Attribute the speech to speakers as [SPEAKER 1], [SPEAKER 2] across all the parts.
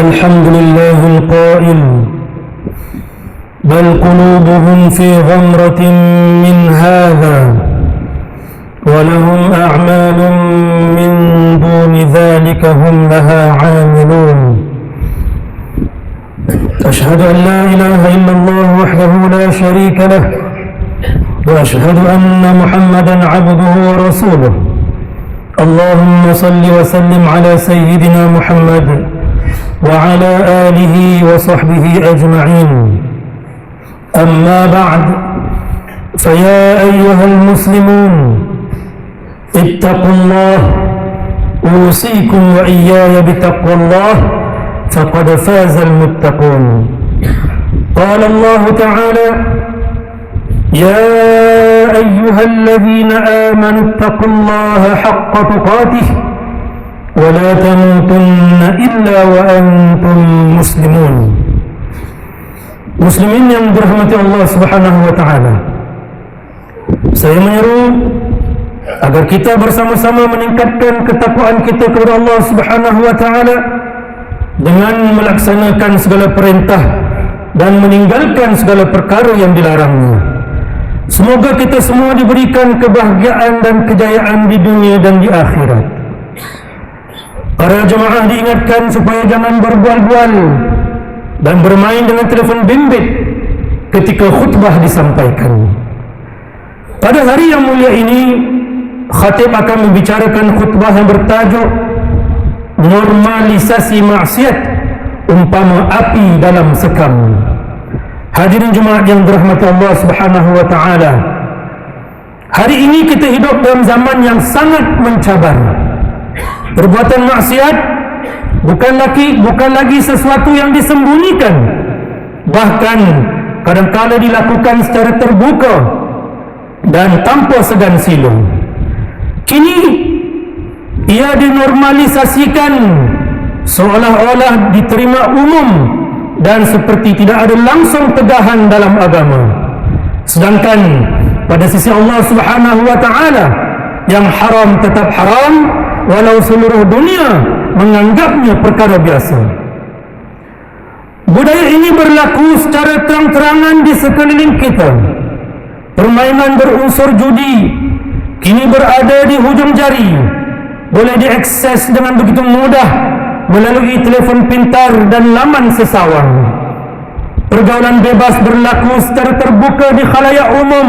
[SPEAKER 1] الحمد لله القائل بل قلوبهم في غمرة من هذا ولهم أعمال من دون ذلك هم لها عاملون أشهد أن لا إله إلا الله وحده لا شريك له وأشهد أن محمدا عبده ورسوله اللهم صل وسلم على سيدنا محمد وعلى آله وصحبه أجمعين أما بعد فيا أيها المسلمون اتقوا الله أوصيكم وإياي بتقوى الله فقد فاز المتقون قال الله تعالى يا أيها الذين آمنوا اتقوا الله حق تقاته ولا تموتن إلا وأنتم مسلمون. Muslimin yang dirahmati Allah Subhanahu wa taala, saya menyeru agar kita bersama-sama meningkatkan ketakwaan kita kepada Allah Subhanahu wa taala dengan melaksanakan segala perintah dan meninggalkan segala perkara yang dilarangnya. Semoga kita semua diberikan kebahagiaan dan kejayaan di dunia dan di akhirat. Para jemaah diingatkan supaya jangan berbual-bual dan bermain dengan telefon bimbit ketika khutbah disampaikan. Pada hari yang mulia ini, khatib akan membicarakan khutbah yang bertajuk normalisasi maksiat umpama api dalam sekam. Hadirin jemaah yang dirahmati Allah Subhanahu wa taala, hari ini kita hidup dalam zaman yang sangat mencabar. Perbuatan maksiat bukan lagi sesuatu yang disembunyikan, bahkan kadang-kala dilakukan secara terbuka dan tanpa segan silu. Kini ia dinormalisasikan seolah-olah diterima umum dan seperti tidak ada langsung tegahan dalam agama. Sedangkan pada sisi Allah Subhanahu wa taala, yang haram tetap haram walau seluruh dunia menganggapnya perkara biasa. Budaya ini berlaku secara terang-terangan di sekeliling kita. Permainan berunsur judi kini berada di hujung jari, boleh diakses dengan begitu mudah melalui telefon pintar dan laman sesawang. Pergaulan bebas berlaku secara terbuka di khalayak umum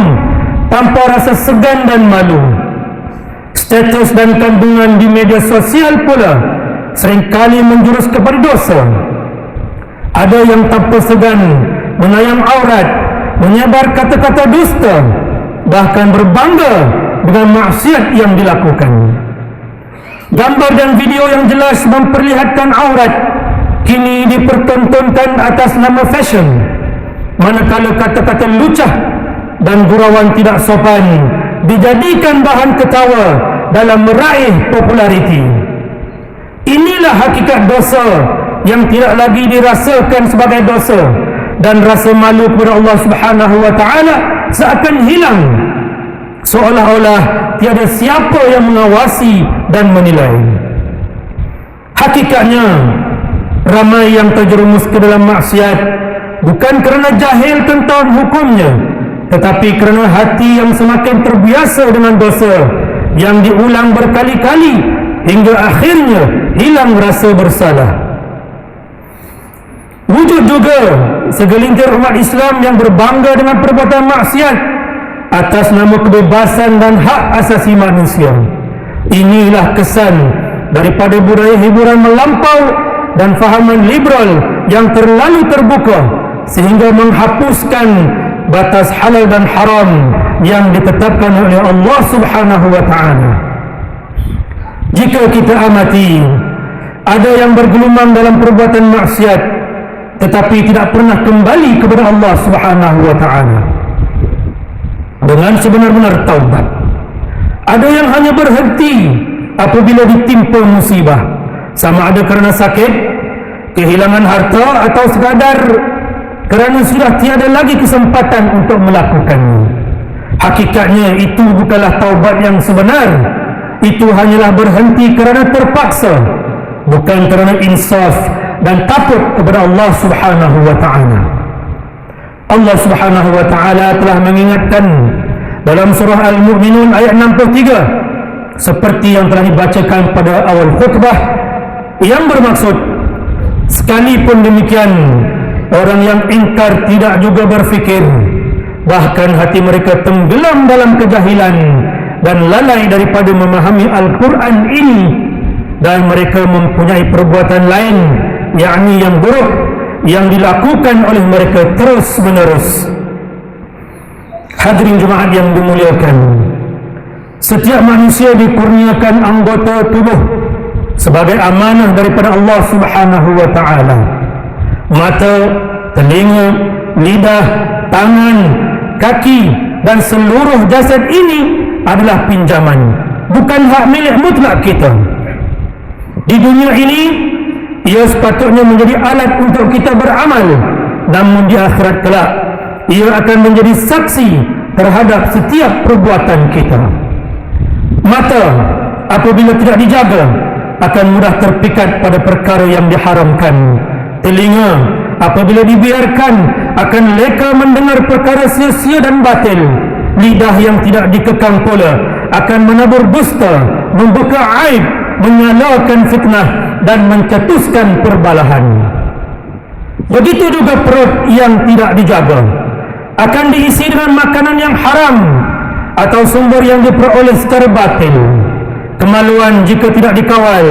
[SPEAKER 1] tanpa rasa segan dan malu. Status dan kandungan di media sosial pula seringkali menjurus kepada dosa. Ada yang tanpa segan menayang aurat, menyebar kata-kata dusta, bahkan berbangga dengan maksiat yang dilakukan. Gambar dan video yang jelas memperlihatkan aurat kini dipertontonkan atas nama fashion, manakala kata-kata lucah dan gurauan tidak sopan dijadikan bahan ketawa dalam meraih populariti. Inilah hakikat dosa yang tidak lagi dirasakan sebagai dosa, dan rasa malu kepada Allah Subhanahu wa taala seakan hilang, seolah-olah tiada siapa yang mengawasi dan menilai. Hakikatnya ramai yang terjerumus ke dalam maksiat bukan kerana jahil tentang hukumnya, tetapi kerana hati yang semakin terbiasa dengan dosa yang diulang berkali-kali hingga akhirnya hilang rasa bersalah. Wujud juga segelintir umat Islam yang berbangga dengan perbuatan maksiat atas nama kebebasan dan hak asasi manusia. Inilah kesan daripada budaya hiburan melampau dan fahaman liberal yang terlalu terbuka sehingga menghapuskan batas halal dan haram yang ditetapkan oleh Allah Subhanahu wa taala. Jika kita amati, ada yang bergelumang dalam perbuatan maksiat tetapi tidak pernah kembali kepada Allah Subhanahu wa taala dengan sebenar-benar taubat. Ada yang hanya berhenti apabila ditimpa musibah, sama ada kerana sakit, kehilangan harta, atau sekadar kerana sudah tiada lagi kesempatan untuk melakukannya. Hakikatnya itu bukanlah taubat yang sebenar. Itu hanyalah berhenti kerana terpaksa, bukan kerana insaf dan takut kepada Allah Subhanahu wa ta'ala. Allah Subhanahu wa ta'ala telah mengingatkan dalam surah Al-Mu'minun ayat 63 seperti yang telah dibacakan pada awal khutbah, yang bermaksud, sekalipun demikian orang yang ingkar tidak juga berfikir, bahkan hati mereka tenggelam dalam kejahilan dan lalai daripada memahami Al-Quran ini, dan mereka mempunyai perbuatan lain, yakni yang buruk yang dilakukan oleh mereka terus menerus. Hadirin jemaat yang dimuliakan, setiap manusia dikurniakan anggota tubuh sebagai amanah daripada Allah Subhanahu wa ta'ala. Mata, telinga, lidah, tangan, kaki dan seluruh jasad ini adalah pinjaman, bukan hak milik mutlak kita. Di dunia ini ia sepatutnya menjadi alat untuk kita beramal, namun di akhirat kelak ia akan menjadi saksi terhadap setiap perbuatan kita. Mata apabila tidak dijaga akan mudah terpikat pada perkara yang diharamkan. Telinga apabila dibiarkan akan leka mendengar perkara sia-sia dan batil. Lidah yang tidak dikekang pula akan menabur dusta, membuka aib, menyalakan fitnah dan mencetuskan perbalahan. Begitu juga perut yang tidak dijaga akan diisi dengan makanan yang haram atau sumber yang diperoleh secara batil. Kemaluan jika tidak dikawal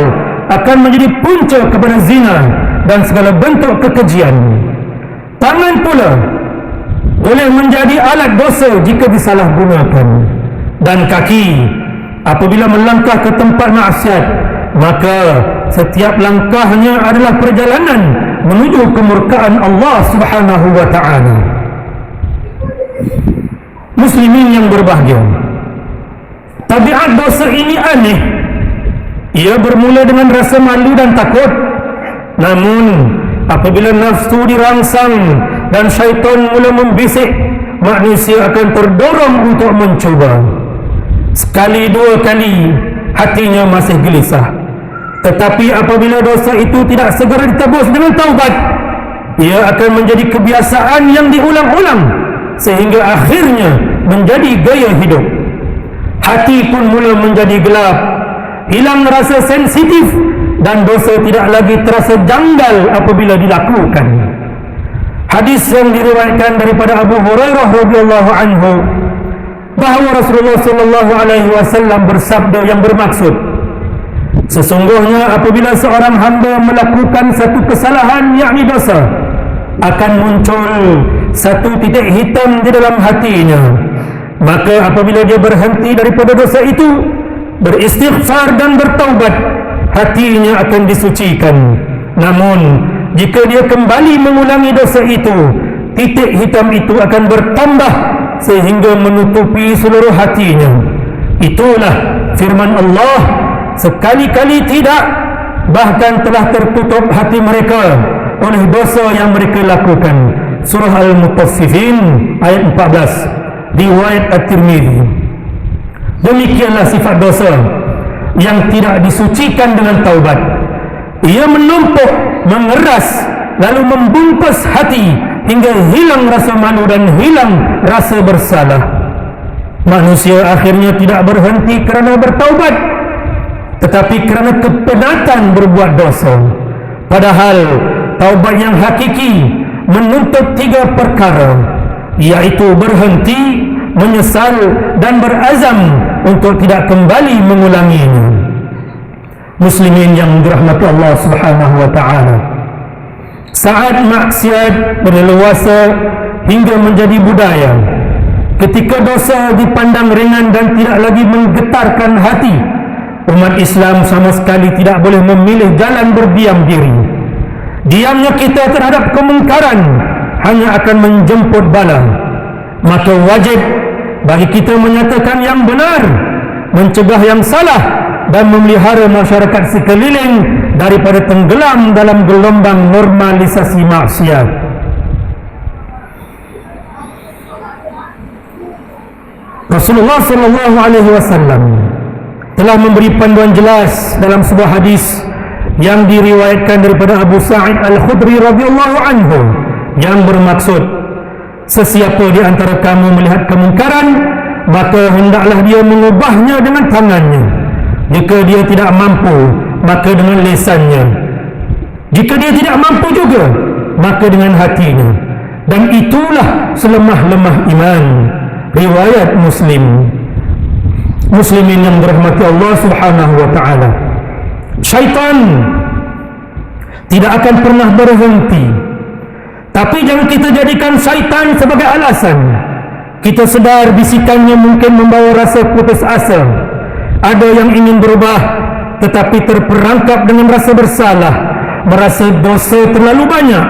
[SPEAKER 1] akan menjadi punca kepada zina dan segala bentuk kekejian. Tangan pula boleh menjadi alat dosa jika disalahgunakan. Dan kaki apabila melangkah ke tempat maksiat, maka setiap langkahnya adalah perjalanan menuju kemurkaan Allah Subhanahu wa ta'ala. Muslimin yang berbahagia, tabiat dosa ini aneh. Ia bermula dengan rasa malu dan takut, namun apabila nafsu dirangsang dan syaitan mula membisik, manusia akan terdorong untuk mencuba. Sekali dua kali hatinya masih gelisah, tetapi apabila dosa itu tidak segera ditebus dengan taubat, ia akan menjadi kebiasaan yang diulang-ulang sehingga akhirnya menjadi gaya hidup. Hati pun mula menjadi gelap, hilang rasa sensitif, dan dosa tidak lagi terasa janggal apabila dilakukan. Hadis yang diriwayatkan daripada Abu Hurairah radhiyallahu anhu bahawa Rasulullah sallallahu alaihi wasallam bersabda yang bermaksud, sesungguhnya apabila seorang hamba melakukan satu kesalahan yakni dosa, akan muncul satu titik hitam di dalam hatinya. Maka apabila dia berhenti daripada dosa itu, beristighfar dan bertaubat, hatinya akan disucikan. Namun jika dia kembali mengulangi dosa itu, titik hitam itu akan bertambah sehingga menutupi seluruh hatinya. Itulah firman Allah, sekali-kali tidak, bahkan telah tertutup hati mereka oleh dosa yang mereka lakukan. Surah Al-Mutaffifin ayat 14, riwayat At-Tirmidzi. Demikianlah sifat dosa yang tidak disucikan dengan taubat. Ia menumpuk, mengeras, lalu membungkus hati hingga hilang rasa malu dan hilang rasa bersalah. Manusia akhirnya tidak berhenti kerana bertaubat, tetapi kerana kepenatan berbuat dosa. Padahal taubat yang hakiki menuntut 3 perkara, iaitu berhenti, menyesal dan berazam untuk tidak kembali mengulanginya. Muslimin yang dirahmati Allah Subhanahu wa ta'ala, saat maksiat berleluasa hingga menjadi budaya, ketika dosa dipandang ringan dan tidak lagi menggetarkan hati, umat Islam sama sekali tidak boleh memilih jalan berdiam diri. Diamnya kita terhadap kemungkaran hanya akan menjemput bala. Maka wajib bagi kita menyatakan yang benar, mencegah yang salah, dan memelihara masyarakat sekeliling daripada tenggelam dalam gelombang normalisasi maksiat. Rasulullah sallallahu alaihi wasallam telah memberi panduan jelas dalam sebuah hadis yang diriwayatkan daripada Abu Sa'id Al-Khudri radhiyallahu anhu yang bermaksud, sesiapa di antara kamu melihat kemungkaran, maka hendaklah dia mengubahnya dengan tangannya. Jika dia tidak mampu, maka dengan lisannya. Jika dia tidak mampu juga, maka dengan hatinya. Dan itulah selemah-lemah iman. Riwayat Muslimin yang dirahmati Allah Subhanahu wa ta'ala. Syaitan tidak akan pernah berhenti. Tapi jangan kita jadikan syaitan sebagai alasan. Kita sedar bisikannya mungkin membawa rasa putus asa. Ada yang ingin berubah tetapi terperangkap dengan rasa bersalah, merasa dosa terlalu banyak,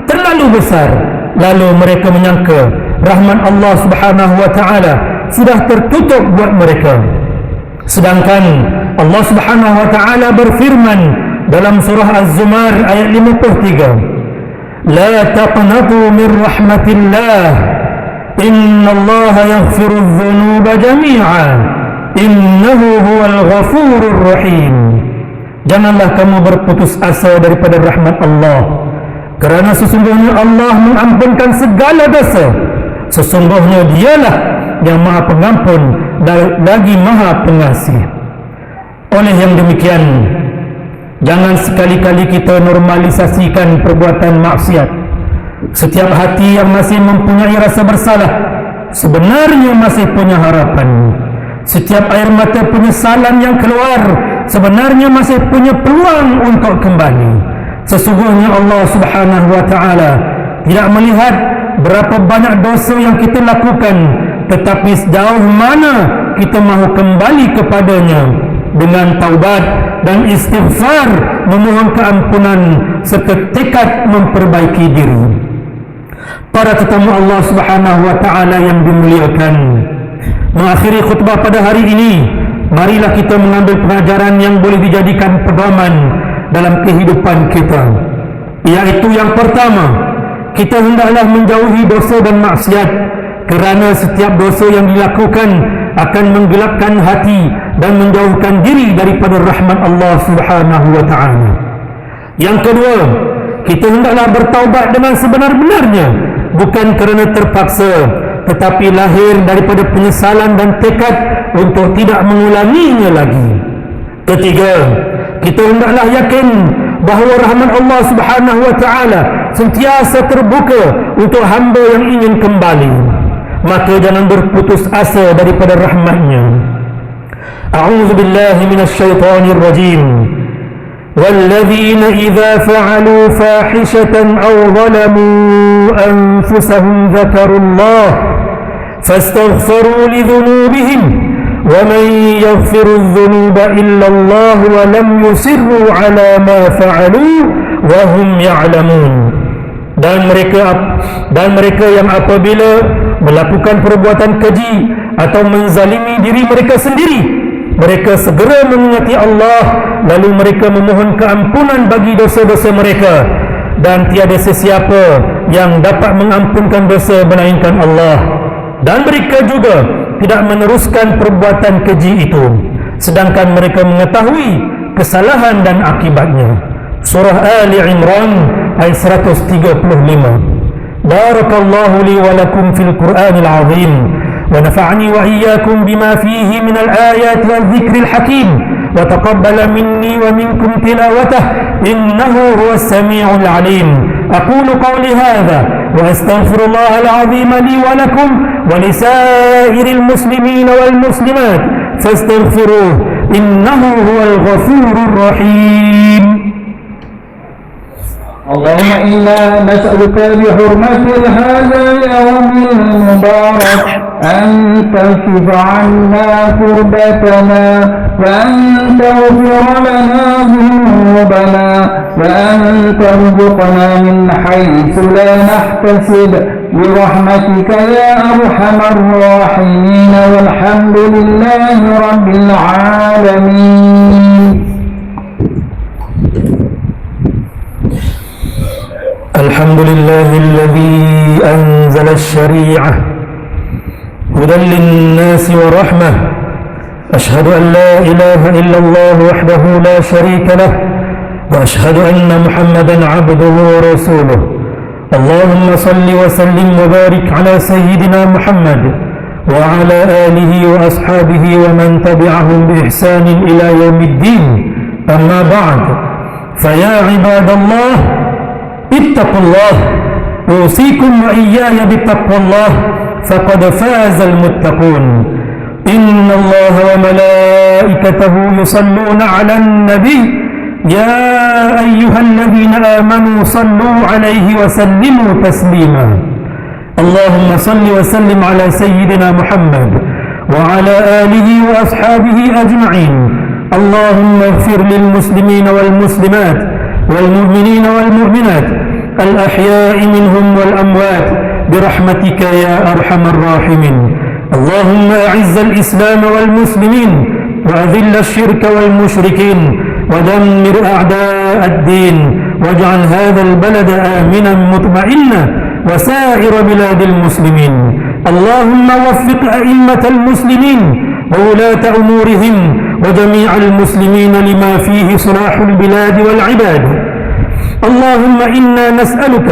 [SPEAKER 1] terlalu besar. Lalu mereka menyangka rahmat Allah Subhanahu wa ta'ala sudah tertutup buat mereka. Sedangkan Allah Subhanahu wa ta'ala berfirman dalam surah Az-Zumar ayat 53, La taqnatu min rahmatillah, innallaha yaghfiru adh-dhunuba jami'a, innahu huwal ghafurur rahim. Janganlah kamu berputus asa daripada rahmat Allah, kerana sesungguhnya Allah mengampunkan segala dosa. Sesungguhnya dialah yang maha pengampun dan lagi maha pengasih. Oleh yang demikian, jangan sekali-kali kita normalisasikan perbuatan maksiat. Setiap hati yang masih mempunyai rasa bersalah sebenarnya masih punya harapan. Setiap air mata penyesalan yang keluar sebenarnya masih punya peluang untuk kembali. Sesungguhnya Allah Subhanahu wa ta'ala tidak melihat berapa banyak dosa yang kita lakukan, tetapi sejauh mana kita mahu kembali kepadanya dengan taubat dan istighfar, memohon keampunan serta tekad memperbaiki diri. Para tetamu Allah Subhanahu wa ta'ala yang dimuliakan, mengakhiri khutbah pada hari ini, marilah kita mengambil pengajaran yang boleh dijadikan pedoman dalam kehidupan kita. Iaitu yang pertama, kita hendaklah menjauhi dosa dan maksiat, kerana setiap dosa yang dilakukan akan menggelapkan hati dan menjauhkan diri daripada rahmat Allah Subhanahu wa ta'ala. Yang kedua, kita hendaklah bertaubat dengan sebenar-benarnya, bukan kerana terpaksa, tetapi lahir daripada penyesalan dan tekad untuk tidak mengulanginya lagi. Ketiga, kita hendaklah yakin bahawa rahmat Allah Subhanahu wa ta'ala sentiasa terbuka untuk hamba yang ingin kembali. Maka jangan berputus asa daripada rahmatnya. A'udzu billahi minasy syaithanir rajim. والذين إذا فعلوا فاحشة أو ظلموا أنفسهم ذكروا الله فاستغفروا لذنوبهم ومن يغفر الذنوب إلا الله ولم يصروا على ما فعلوا وهم يعلمون. Dan mereka yang apabila melakukan perbuatan keji atau menzalimi diri mereka sendiri, mereka segera mengingati Allah, lalu mereka memohon keampunan bagi dosa-dosa mereka, dan tiada sesiapa yang dapat mengampunkan dosa melainkan Allah. Dan mereka juga tidak meneruskan perbuatan keji itu, sedangkan mereka mengetahui kesalahan dan akibatnya. Surah Ali Imran ayat 135. Barakallahu li wa lakum fil Qur'anil azim, wa nafa'ani wa iyyakum bima fihi min al-ayati wal-dhikril hakim, wa taqabbala minni wa minkum tilawatah, innahu huwas sami'ul alim. Aqulu qawli hadha wa astaghfirullaha al-azim li wa lakum wa lisairil muslimin wal muslimat fastaghfiruhu innahu huwal ghafurur rahim.
[SPEAKER 2] اللهم إنا نسألك بحرمة هذا اليوم المبارك أن تكشف عنا كربتنا، وأن تغفر لنا ذنوبنا، وأن ترزقنا من حيث لا نحتسب برحمتك يا أرحم الراحمين، والحمد لله رب العالمين.
[SPEAKER 1] الحمد لله الذي أنزل الشريعة هدى للناس ورحمة. أشهد أن لا إله إلا الله وحده لا شريك له، وأشهد أن محمدا عبده ورسوله. اللهم صل وسلم وبارك على سيدنا محمد وعلى آله وأصحابه ومن تبعهم بإحسان إلى يوم الدين. أما بعد، فيا عباد الله اتقوا الله، أوصيكم وإياي بتقوى الله، فقد فاز المتقون. إن الله وملائكته يصلون على النبي، يا أيها الذين آمنوا صلوا عليه وسلموا تسليما. اللهم صل وسلم على سيدنا محمد وعلى آله وأصحابه أجمعين. اللهم اغفر للمسلمين والمسلمات والمؤمنين والمؤمنات الأحياء منهم والأموات برحمتك يا أرحم الراحمين. اللهم أعز الإسلام والمسلمين وأذل الشرك والمشركين ودمر أعداء الدين، واجعل هذا البلد آمنا مطمئنا وسائر بلاد المسلمين. اللهم وفق أئمة المسلمين وولاة أمورهم وجميع المسلمين لما فيه صلاح البلاد والعباد. اللهم إنا نسألك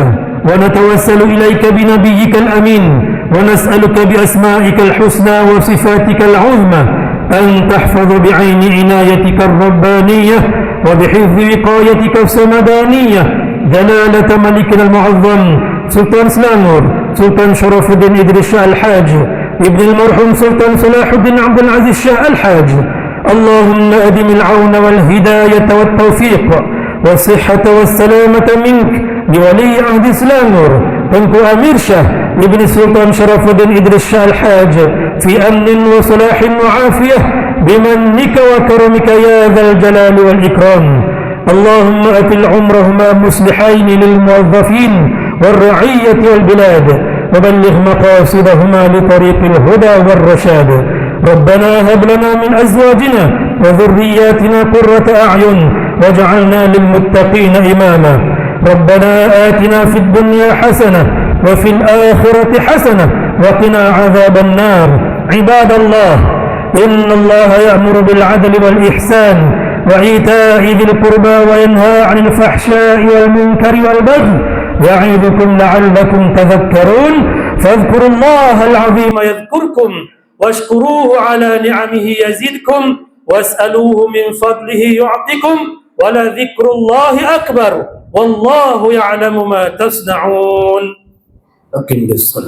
[SPEAKER 1] ونتوسل إليك بنبيك الأمين، ونسألك بأسمائك الحسنى وصفاتك العظمى أن تحفظ بعين عنايتك الربانية وبحفظ وقايتك السمدانية جلالة ملكنا المعظم سلطان سلانور سلطان شرف الدين إدريس شاه الحاج ابن المرحوم سلطان صلاح الدين عبد العزيز شاه الحاج. اللهم أدم العون والهداية والتوفيق والصحة والسلامة منك لولي عهد سلانور تنكو أمير شاه ابن السلطان شرف الدين إدريس شاه الحاج في أمن وصلاح وعافية بمنك وكرمك يا ذا الجلال والإكرام. اللهم أكل عمرهما مصلحين للموظفين والرعية والبلاد، وبلغ مقاصدهما لطريق الهدى والرشاد. ربنا هب لنا من أزواجنا وذرياتنا قرة أعين واجعلنا للمتقين إماما. ربنا آتنا في الدنيا حسنة وفي الآخرة حسنة وقنا عذاب النار. عباد الله، إن الله يأمر بالعدل والإحسان وإيتاء ذي القربى وينهى عن الفحشاء والمنكر والبغي يعظكم لعلكم تذكرون. فاذكروا الله العظيم يذكركم واشكروه على نعمه يزدكم واسألوه من فضله يعطكم ولذكر الله أكبر والله يعلم ما تصنعون. أقم الصلاة.